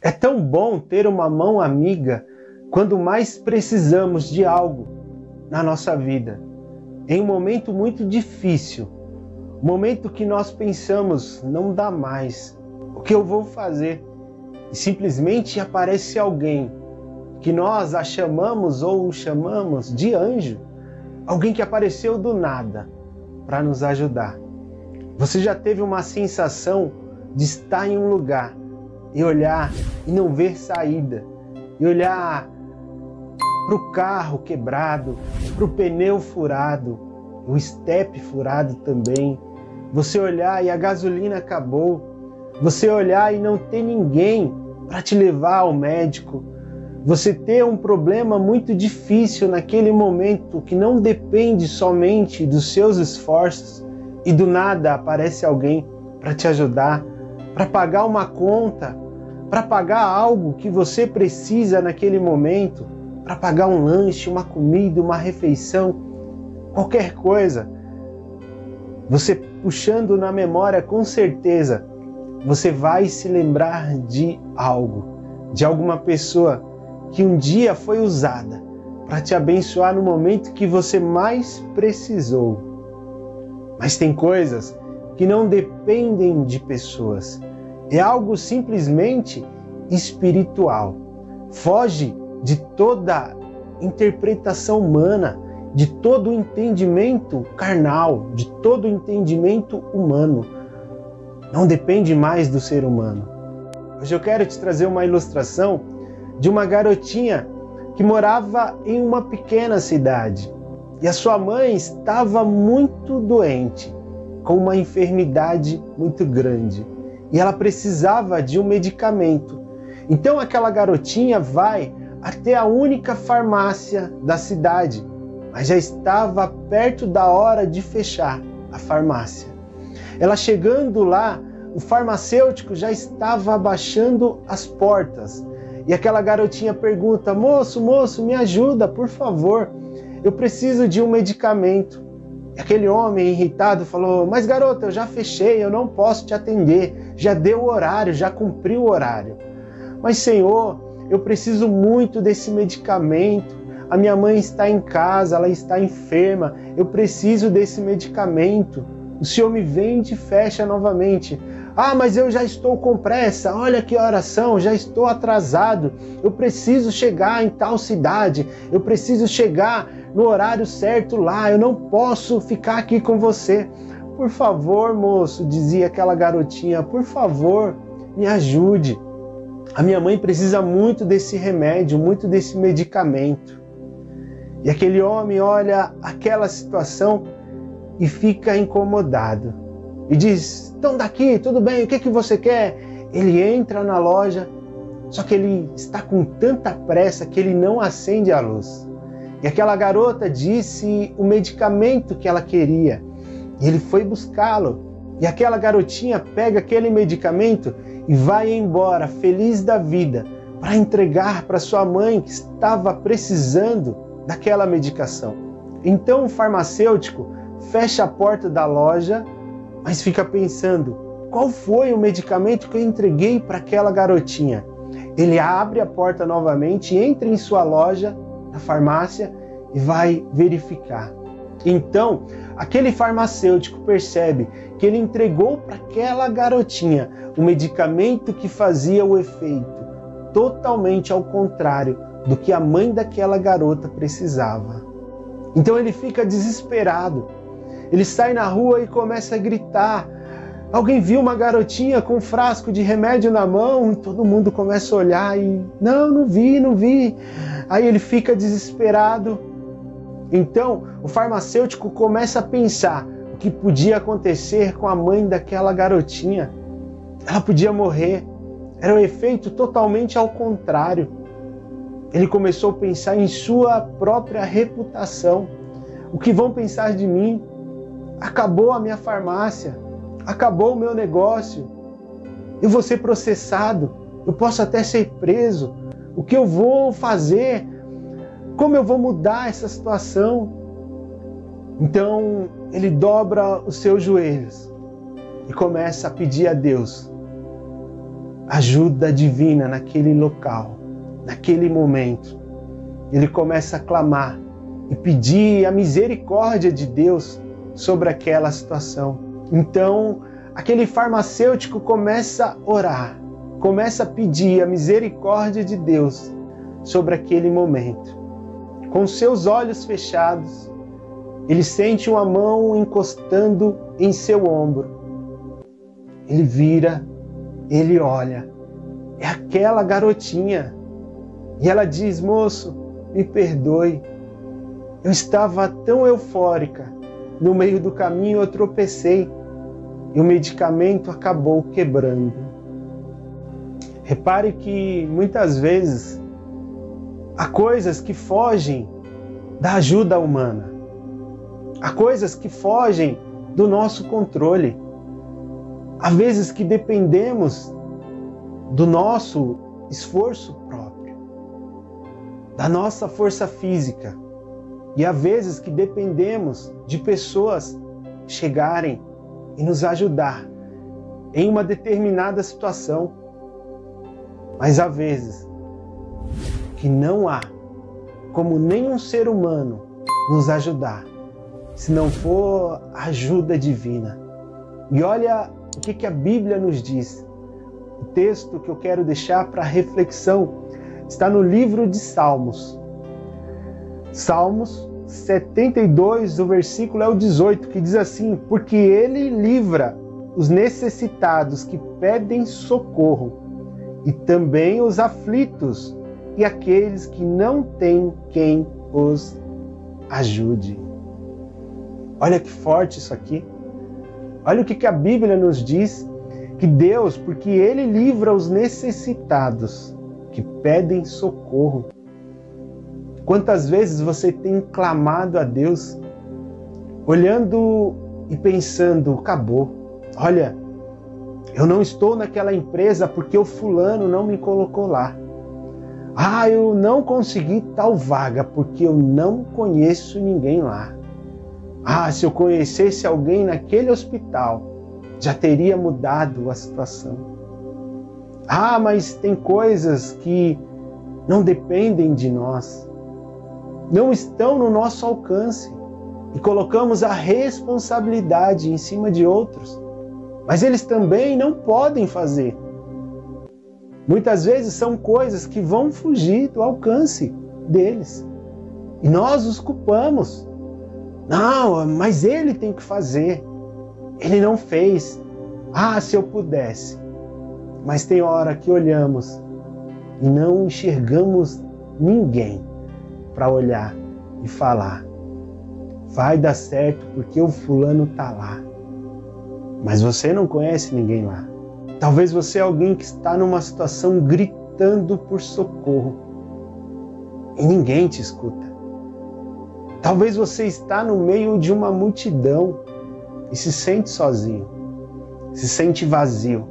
É tão bom ter uma mão amiga quando mais precisamos de algo na nossa vida. Em um momento muito difícil, momento que nós pensamos, não dá mais, o que eu vou fazer? E simplesmente aparece alguém que nós a chamamos ou o chamamos de anjo, alguém que apareceu do nada para nos ajudar. Você já teve uma sensação de estar em um lugar e olhar e não ver saída, e olhar para o carro quebrado, para o pneu furado, o estepe furado também, você olhar e a gasolina acabou, você olhar e não ter ninguém para te levar ao médico, você ter um problema muito difícil naquele momento que não depende somente dos seus esforços e do nada aparece alguém para te ajudar, para pagar uma conta, para pagar algo que você precisa naquele momento, para pagar um lanche, uma comida, uma refeição, qualquer coisa. Você puxando na memória, com certeza, você vai se lembrar de algo, de alguma pessoa que um dia foi usada para te abençoar no momento que você mais precisou. Mas tem coisas que não dependem de pessoas. É algo simplesmente espiritual. Foge de toda interpretação humana, de todo o entendimento carnal, de todo o entendimento humano. Não depende mais do ser humano. Hoje eu quero te trazer uma ilustração de uma garotinha que morava em uma pequena cidade. E a sua mãe estava muito doente, com uma enfermidade muito grande. E ela precisava de um medicamento. Então aquela garotinha vai até a única farmácia da cidade, mas já estava perto da hora de fechar a farmácia. Ela chegando lá, o farmacêutico já estava abaixando as portas. E aquela garotinha pergunta: moço, me ajuda, por favor, eu preciso de um medicamento. E aquele homem irritado falou: mas garota, eu já fechei, eu não posso te atender, já deu o horário, já cumpri o horário. Mas senhor, eu preciso muito desse medicamento, a minha mãe está em casa, ela está enferma, eu preciso desse medicamento. O senhor me vende e fecha novamente. Ah, mas eu já estou com pressa, olha que horas são, já estou atrasado, eu preciso chegar em tal cidade, eu preciso chegar no horário certo lá, eu não posso ficar aqui com você. Por favor, moço, dizia aquela garotinha, por favor, me ajude. A minha mãe precisa muito desse remédio, muito desse medicamento. E aquele homem olha aquela situação e fica incomodado. E diz: então daqui, tudo bem, o que você quer? Ele entra na loja, só que ele está com tanta pressa que ele não acende a luz. E aquela garota disse o medicamento que ela queria. E ele foi buscá-lo. E aquela garotinha pega aquele medicamento e vai embora, feliz da vida, para entregar para sua mãe que estava precisando daquela medicação. Então o farmacêutico fecha a porta da loja, mas fica pensando: qual foi o medicamento que eu entreguei para aquela garotinha? Ele abre a porta novamente, entra em sua loja, na farmácia, e vai verificar. Então, aquele farmacêutico percebe que ele entregou para aquela garotinha o medicamento que fazia o efeito totalmente ao contrário do que a mãe daquela garota precisava. Então ele fica desesperado. Ele sai na rua e começa a gritar: alguém viu uma garotinha com um frasco de remédio na mão? E todo mundo começa a olhar e: não vi. Aí ele fica desesperado. Então o farmacêutico começa a pensar o que podia acontecer com a mãe daquela garotinha. Ela podia morrer. Era um efeito totalmente ao contrário. Ele começou a pensar em sua própria reputação. O que vão pensar de mim? Acabou a minha farmácia, acabou o meu negócio, eu vou ser processado, eu posso até ser preso. O que eu vou fazer? Como eu vou mudar essa situação? Então ele dobra os seus joelhos e começa a pedir a Deus ajuda divina naquele local, naquele momento. Ele começa a clamar e pedir a misericórdia de Deus sobre aquela situação. Então, aquele farmacêutico começa a orar, começa a pedir a misericórdia de Deus sobre aquele momento. Com seus olhos fechados, ele sente uma mão encostando em seu ombro. Ele vira, ele olha, é aquela garotinha. E ela diz: moço, me perdoe, eu estava tão eufórica, no meio do caminho eu tropecei e o medicamento acabou quebrando. Repare que muitas vezes há coisas que fogem da ajuda humana, há coisas que fogem do nosso controle, há vezes que dependemos do nosso esforço próprio, da nossa força física, e há vezes que dependemos de pessoas chegarem e nos ajudar em uma determinada situação. Mas há vezes que não há como nenhum ser humano nos ajudar, se não for a ajuda divina. E olha o que a Bíblia nos diz. O texto que eu quero deixar para reflexão está no livro de Salmos. Salmos 72, o versículo é o 18, que diz assim: porque ele livra os necessitados que pedem socorro, e também os aflitos e aqueles que não têm quem os ajude. Olha que forte isso aqui. Olha o que a Bíblia nos diz, que Deus, porque ele livra os necessitados que pedem socorro. Quantas vezes você tem clamado a Deus, olhando e pensando: acabou, olha, eu não estou naquela empresa porque o fulano não me colocou lá. Ah, eu não consegui tal vaga porque eu não conheço ninguém lá. Ah, se eu conhecesse alguém naquele hospital, já teria mudado a situação. Ah, mas tem coisas que não dependem de nós, não estão no nosso alcance, e colocamos a responsabilidade em cima de outros, mas eles também não podem fazer. Muitas vezes são coisas que vão fugir do alcance deles, e nós os culpamos. Não, mas ele tem que fazer, ele não fez. Ah, se eu pudesse. Mas tem hora que olhamos e não enxergamos ninguém para olhar e falar: vai dar certo porque o fulano está lá. Mas você não conhece ninguém lá. Talvez você é alguém que está numa situação gritando por socorro e ninguém te escuta. Talvez você está no meio de uma multidão e se sente sozinho, se sente vazio.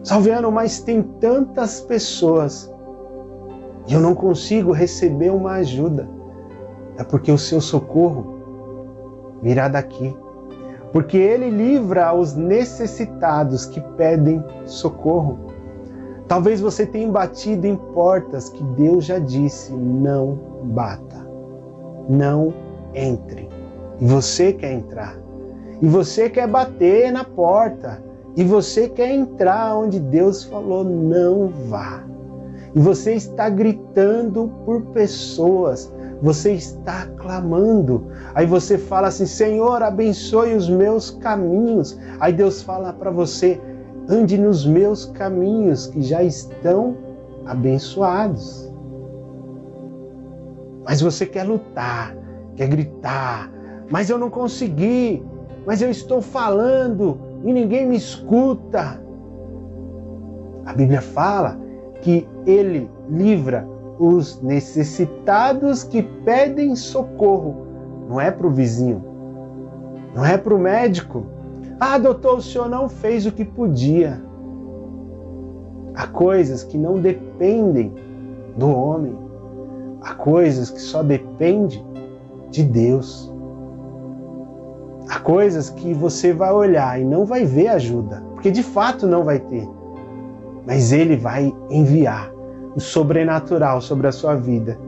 Salviano, mas tem tantas pessoas e eu não consigo receber uma ajuda. É porque o seu socorro virá daqui. Porque ele livra os necessitados que pedem socorro. Talvez você tenha batido em portas que Deus já disse: não bata, não entre. E você quer entrar. E você quer bater na porta. E você quer entrar onde Deus falou: não vá. E você está gritando por pessoas. Você está clamando. Aí você fala assim: Senhor, abençoe os meus caminhos. Aí Deus fala para você: ande nos meus caminhos que já estão abençoados. Mas você quer lutar, quer gritar: mas eu não consegui, mas eu estou falando e ninguém me escuta. A Bíblia fala que ele livra os necessitados que pedem socorro. Não é para o vizinho, não é para o médico. Ah, doutor, o senhor não fez o que podia. Há coisas que não dependem do homem. Há coisas que só dependem de Deus. Há coisas que você vai olhar e não vai ver ajuda, porque de fato não vai ter. mas Ele vai enviar o sobrenatural sobre a sua vida.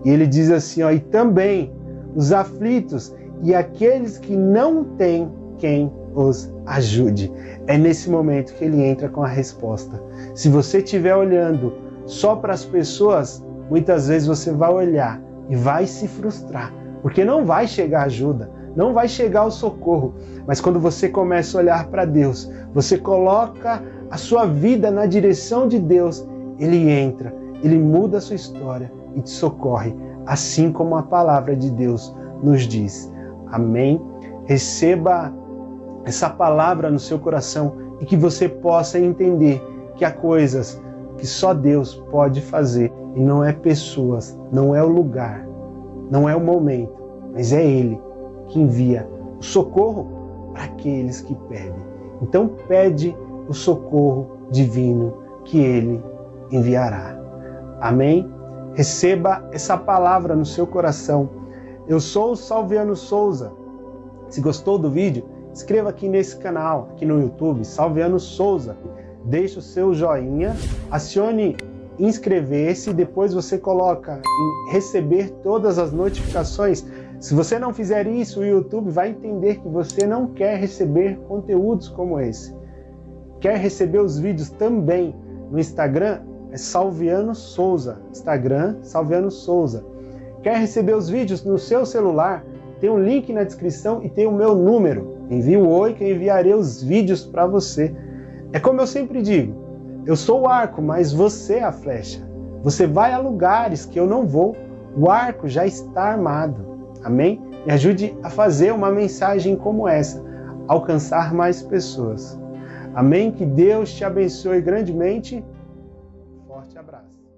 E Ele diz assim, ó, e também os aflitos e aqueles que não têm quem os ajude. É nesse momento que Ele entra com a resposta. Se você estiver olhando só para as pessoas, muitas vezes você vai olhar e vai se frustrar, porque não vai chegar ajuda, não vai chegar o socorro. Mas quando você começa a olhar para Deus, você coloca a sua vida na direção de Deus, Ele entra, Ele muda a sua história e te socorre, assim como a palavra de Deus nos diz. Amém? Receba essa palavra no seu coração e que você possa entender que há coisas que só Deus pode fazer e não é pessoas, não é o lugar, não é o momento, mas é Ele que envia o socorro para aqueles que pedem. Então pede o socorro divino que Ele enviará. Amém? Receba essa palavra no seu coração. Eu sou o Salviano Souza. Se gostou do vídeo, inscreva aqui nesse canal, aqui no YouTube, Salviano Souza. Deixe o seu joinha, acione inscrever-se, depois você coloca em receber todas as notificações. Se você não fizer isso, o YouTube vai entender que você não quer receber conteúdos como esse. Quer receber os vídeos também no Instagram? É Salviano Souza. Instagram, Salviano Souza. Quer receber os vídeos no seu celular? Tem um link na descrição e tem o meu número. Envie o oi que eu enviarei os vídeos para você. É como eu sempre digo, eu sou o arco, mas você é a flecha. Você vai a lugares que eu não vou. O arco já está armado. Amém? Me ajude a fazer uma mensagem como essa, alcançar mais pessoas. Amém? Que Deus te abençoe grandemente. Forte abraço.